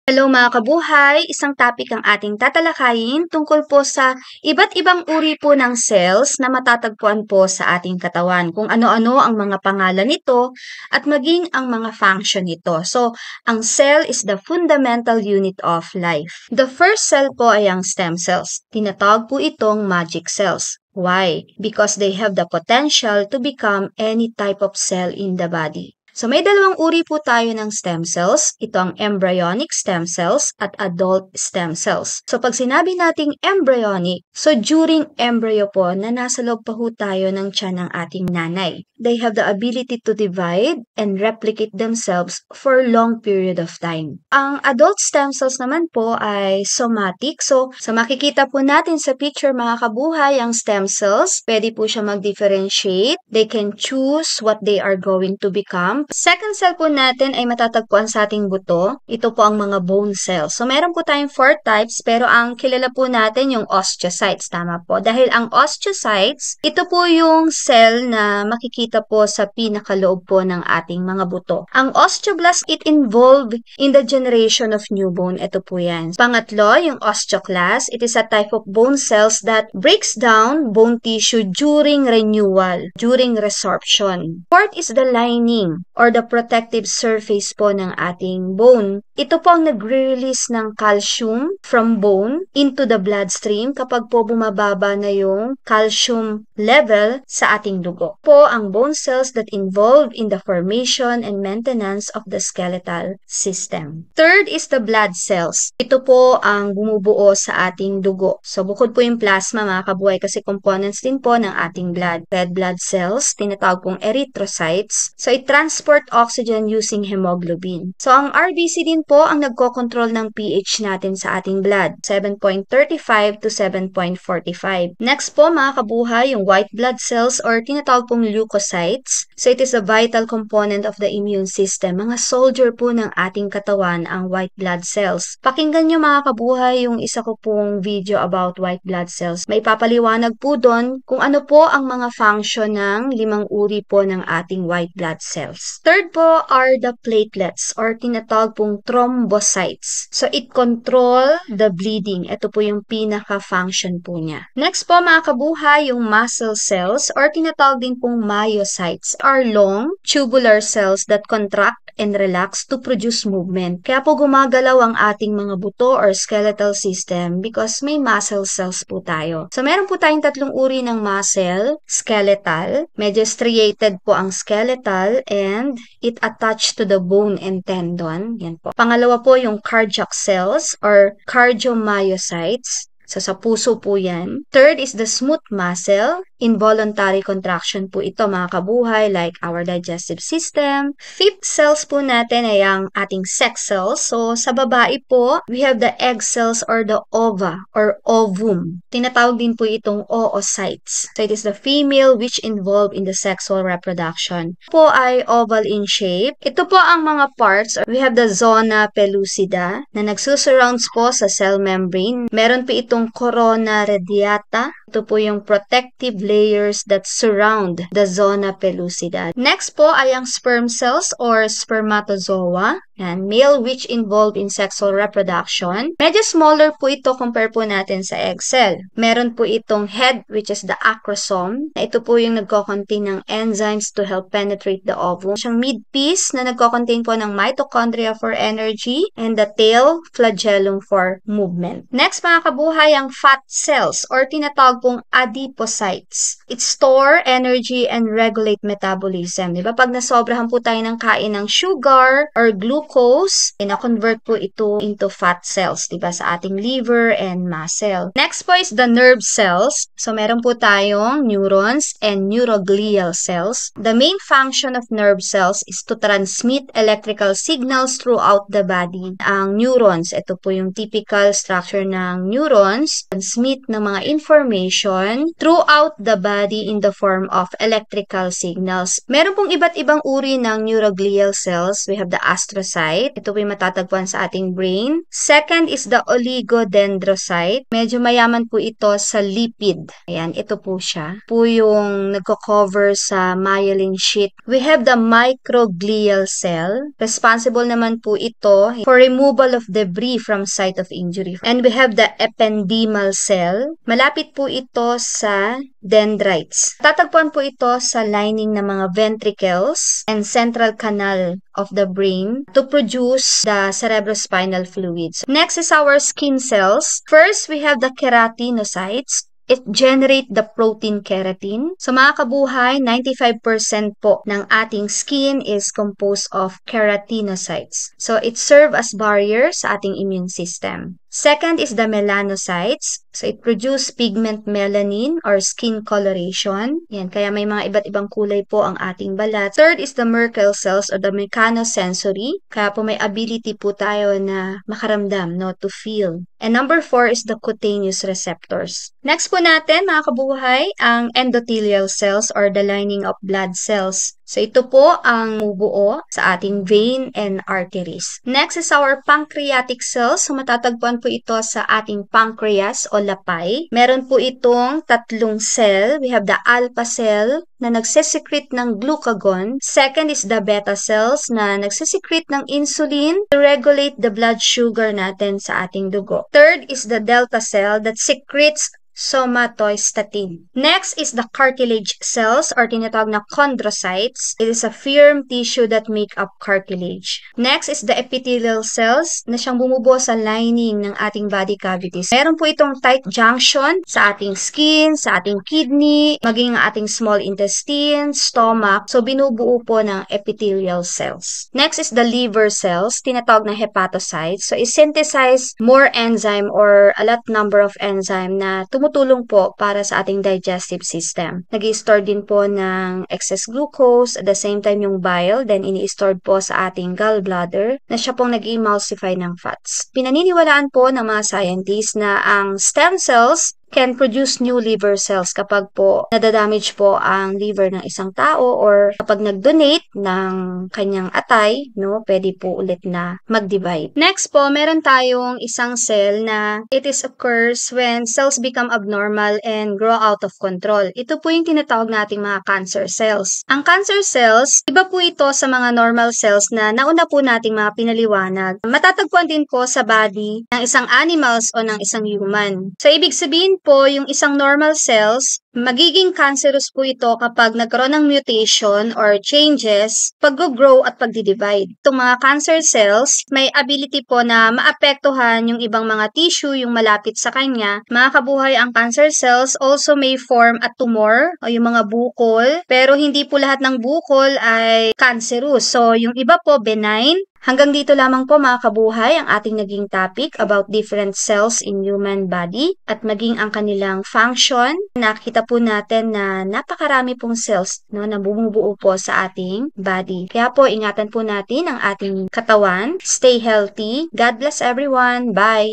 Hello mga kabuhay! Isang topic ang ating tatalakayin tungkol po sa iba't ibang uri po ng cells na matatagpuan po sa ating katawan. Kung ano-ano ang mga pangalan nito at maging ang mga function nito. So, ang cell is the fundamental unit of life. The first cell po ay ang stem cells. Tinatawag po itong magic cells. Why? Because they have the potential to become any type of cell in the body. So may dalawang uri po tayo ng stem cells. Ito ang embryonic stem cells at adult stem cells. So pag sinabi nating embryonic, so during embryo po na nasa loob pa po tayo ng tiyan ng ating nanay. They have the ability to divide and replicate themselves for long period of time. Ang adult stem cells naman po ay somatic. So sa makikita po natin sa picture mga kabuhay, ang stem cells, pwede po siya mag-differentiate. They can choose what they are going to become. Second cell po natin ay matatagpuan sa ating buto. Ito po ang mga bone cells. So, meron po tayong 4 types, pero ang kilala po natin yung osteocytes. Tama po. Dahil ang osteocytes, ito po yung cell na makikita po sa pinakaloob po ng ating mga buto. Ang osteoblast, it involved in the generation of new bone. Ito po yan. Pangatlo, yung osteoclast. It is a type of bone cells that breaks down bone tissue during renewal, during resorption. Fourth is the lining or the protective surface po ng ating bone. Ito po ang nagre-release ng calcium from bone into the bloodstream kapag po bumababa na yung calcium level sa ating dugo. Po ang bone cells that involved in the formation and maintenance of the skeletal system. Third is the blood cells. Ito po ang bumubuo sa ating dugo. So bukod po yung plasma mga kabuhay kasi components din po ng ating blood. Red blood cells, tinatawag pong erythrocytes. So transport oxygen using hemoglobin. So, ang RBC din po ang nagko-control ng pH natin sa ating blood, 7.35 to 7.45. Next po, mga kabuhay, yung white blood cells or tinatawag pong leukocytes. So, it is a vital component of the immune system. Mga soldier po ng ating katawan ang white blood cells. Pakinggan nyo mga kabuhay yung isa ko pong video about white blood cells. May papaliwanag po doon kung ano po ang mga function ng 5 uri po ng ating white blood cells. Third po are the platelets or tinatawag pong thrombocytes. So, it control the bleeding. Ito po yung pinaka-function po niya. Next po mga kabuhay, yung muscle cells or tinatawag din pong myocytes are long, tubular cells that contract and relax to produce movement. Kaya po gumagalaw ang ating mga buto or skeletal system because may muscle cells po tayo. So, meron po tayong 3 uri ng muscle, skeletal, medyo striated po ang skeletal, and it attached to the bone and tendon. Yan po. Pangalawa po yung cardiac cells or cardiomyocytes. So, sa puso po yan. Third is the smooth muscle. Involuntary contraction po ito mga kabuhay like our digestive system. Fifth cells po natin ay ang ating sex cells. So, sa babae po, we have the egg cells or the ova or ovum. Tinatawag din po itong oocytes. So, it is the female which involved in the sexual reproduction. Po ay oval in shape. Ito po ang mga parts. We have the zona pellucida na nagsusurrounds po sa cell membrane. Meron po itong corona radiata. Ito po yung protective layers that surround the zona pellucida. Next po ay ang sperm cells or spermatozoa. Yan, male which involved in sexual reproduction. Medyo smaller po ito compare po natin sa egg cell. Meron po itong head which is the acrosome. Ito po yung nagko-contain ng enzymes to help penetrate the ovum. Siyang midpiece na nagko-contain po ng mitochondria for energy and the tail flagellum for movement. Next mga kabuhay, ang fat cells or tinatawag pong adipocytes. It store energy and regulate metabolism. Diba? Pag nasobrahan po tayo ng kain ng sugar or glucose, ina-convert po ito into fat cells, diba? Sa ating liver and muscle. Next po is the nerve cells. So, meron po tayong neurons and neuroglial cells. The main function of nerve cells is to transmit electrical signals throughout the body. Ang neurons, ito po yung typical structure ng neurons, transmit ng mga information throughout the body in the form of electrical signals. Meron pong iba't ibang uri ng neuroglial cells. We have the astrocyte. Ito po yung matatagpuan sa ating brain. Second is the oligodendrocyte. Medyo mayaman po ito sa lipid. Ayan, ito po siya. Po yung nagko-cover sa myelin sheath. We have the microglial cell. Responsible naman po ito for removal of debris from site of injury. And we have the ependymal cell. Malapit po ito sa dendrites. Tatagpuan po ito sa lining ng mga ventricles and central canal of the brain to produce the cerebrospinal fluids. Next is our skin cells. First, we have the keratinocytes. It generate the protein keratin. So mga kabuhay, 95% po ng ating skin is composed of keratinocytes. So it serve as barrier sa ating immune system. Second is the melanocytes. So it produce pigment melanin or skin coloration. Yan, kaya may mga iba't ibang kulay po ang ating balat. Third is the Merkel cells or the mechanosensory. Kaya po may ability po tayo na makaramdam, no, to feel. And number 4 is the cutaneous receptors. Next po natin, mga kabuhay, ang endothelial cells or the lining of blood cells. So ito po ang bumubuo sa ating vein and arteries. Next is our pancreatic cells. So matatagpuan po ito sa ating pancreas o lapay. Meron po itong tatlong cell. We have the alpha cell na nagsesecrete ng glucagon. Second is the beta cells na nagsesecrete ng insulin to regulate the blood sugar natin sa ating dugo. Third is the delta cell that secretes somatostatin. Next is the cartilage cells or tinatawag na chondrocytes. It is a firm tissue that make up cartilage. Next is the epithelial cells na siyang bumubuo sa lining ng ating body cavities. Meron po itong tight junction sa ating skin, sa ating kidney, maging ang ating small intestine, stomach. So binubuo po ng epithelial cells. Next is the liver cells, tinatawag na hepatocytes. So i-synthesize more enzyme or a lot number of enzyme na tumutulong po para sa ating digestive system. Nag-i-store din po ng excess glucose, at the same time yung bile, then ini-store po sa ating gallbladder na siya pong nag-emulsify ng fats. Pinaniniwalaan po ng mga scientists na ang stem cells can produce new liver cells kapag po nadadamage po ang liver ng isang tao or kapag nag-donate ng kanyang atay, no, pwede po ulit na mag-divide. Next po, meron tayong isang cell na it is occurs when cells become abnormal and grow out of control. Ito po yung tinatawag nating mga cancer cells. Ang cancer cells, iba po ito sa mga normal cells na nauna po nating mga pinaliwanag. Matatagpuan din po sa body ng isang animals o ng isang human. So, ibig sabihin po, yung isang normal cells, magiging cancerous po ito kapag nagkaroon ng mutation or changes, pag-grow at pag-divide. Itong mga cancer cells, may ability po na maapektuhan yung ibang mga tissue, yung malapit sa kanya. Mga kabuhay, ang cancer cells also may form a tumor o yung mga bukol, pero hindi po lahat ng bukol ay cancerous. So, yung iba po benign. Hanggang dito lamang po mga kabuhay ang ating naging topic about different cells in human body at maging ang kanilang function. Nakita po natin na napakarami pong cells, no, na bumubuo po sa ating body. Kaya po ingatan po natin ang ating katawan. Stay healthy. God bless everyone. Bye!